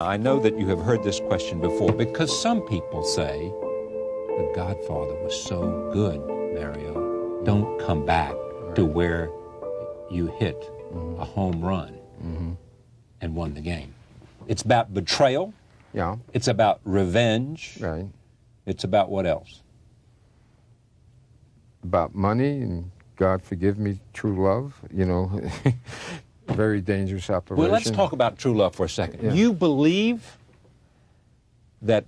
I know that you have heard this question before because some people say, The Godfather was so good, Mario. Don't come back to where you hit a home run and won the game. It's about betrayal. Yeah. It's about revenge. Right. It's about what else? About money and God forgive me, true love, you know. Very dangerous operation. Well, let's talk about true love for a second. Yeah. You believe that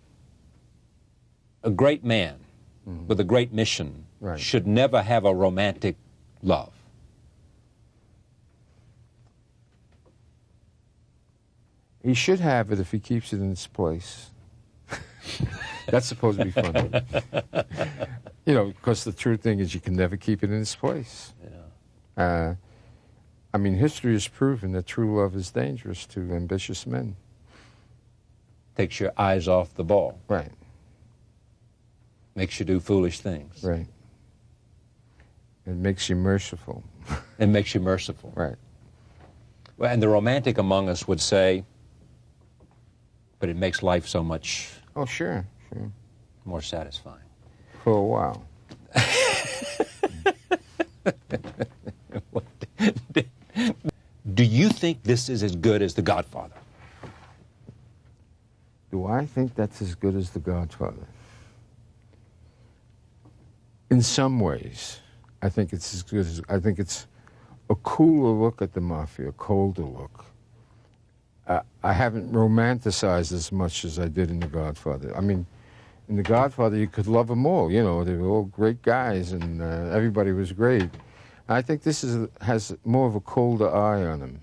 a great man with a great mission should never have a romantic love. He should have it if he keeps it in its place. That's supposed to be funny. You know, because the true thing is you can never keep it in its place. Yeah. I mean, history has proven that true love is dangerous to ambitious men. Takes your eyes off the ball. Right. Makes you do foolish things. Right. It makes you merciful. It makes you merciful. Right. Well, and the romantic among us would say, but it makes life so much Oh, sure, sure. more satisfying. For a while. Do you think this is as good as The Godfather? Do I think that's as good as The Godfather? In some ways, I think it's as good as, I think it's a cooler look at the mafia, a colder look. I haven't romanticized as much as I did in The Godfather. I mean, in The Godfather, you could love them all, you know, they were all great guys and everybody was great. I think this has more of a colder eye on them.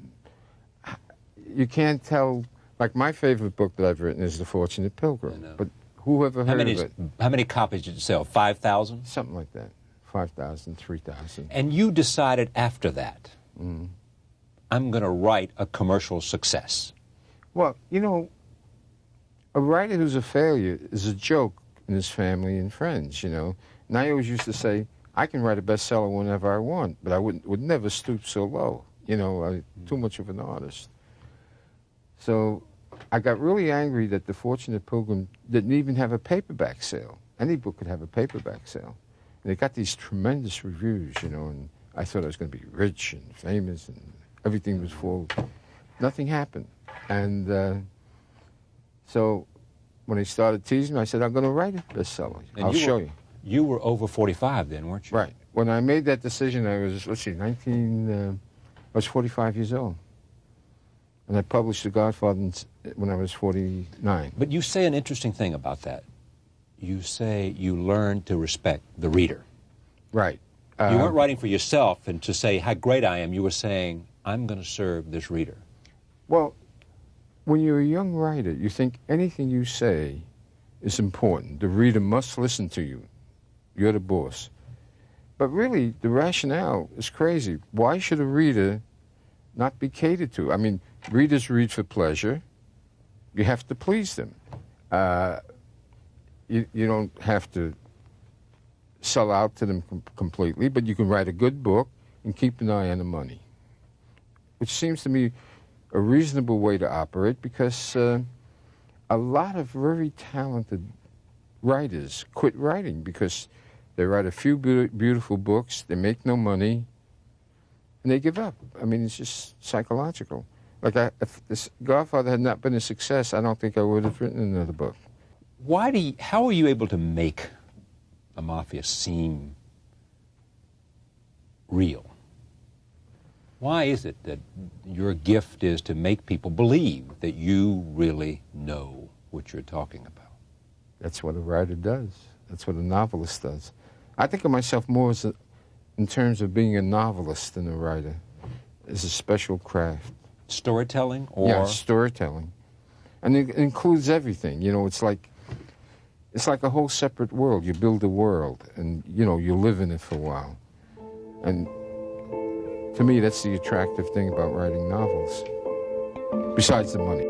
You can't tell, like my favorite book that I've written is The Fortunate Pilgrim, but whoever heard of it? How many copies did you sell? 5,000? Something like that, 5,000, 3,000. And you decided after that, I'm going to write a commercial success. Well, you know, a writer who's a failure is a joke in his family and friends, you know. And I always used to say, I can write a bestseller whenever I want, but I would never stoop so low. You know, I'm too much of an artist. So I got really angry that The Fortunate Pilgrim didn't even have a paperback sale. Any book could have a paperback sale. And it got these tremendous reviews, you know, and I thought I was going to be rich and famous and everything was full. Nothing happened. And so when they started teasing me, I said, I'm going to write a bestseller. I'll show you. You were over 45 then, weren't you? Right. When I made that decision, I was, let's see, I was 45 years old. And I published The Godfather when I was 49. But you say an interesting thing about that. You say you learned to respect the reader. Right. You weren't writing for yourself and to say how great I am. You were saying, I'm going to serve this reader. Well, when you're a young writer, you think anything you say is important. The reader must listen to you. You're the boss. But really, the rationale is crazy. Why should a reader not be catered to? I mean, readers read for pleasure. You have to please them. You don't have to sell out to them completely, but you can write a good book and keep an eye on the money, which seems to me a reasonable way to operate because a lot of very talented writers quit writing because they write a few beautiful books, they make no money, and they give up. I mean, it's just psychological. Like, if this Godfather had not been a success, I don't think I would have written another book. How are you able to make the mafia seem real? Why is it that your gift is to make people believe that you really know what you're talking about? That's what a writer does. That's what a novelist does. I think of myself more as in terms of being a novelist than a writer. It's a special craft. Storytelling? Or? Yeah, storytelling. And it includes everything. You know, it's like a whole separate world. You build a world, and, you know, you live in it for a while. And to me, that's the attractive thing about writing novels, besides the money.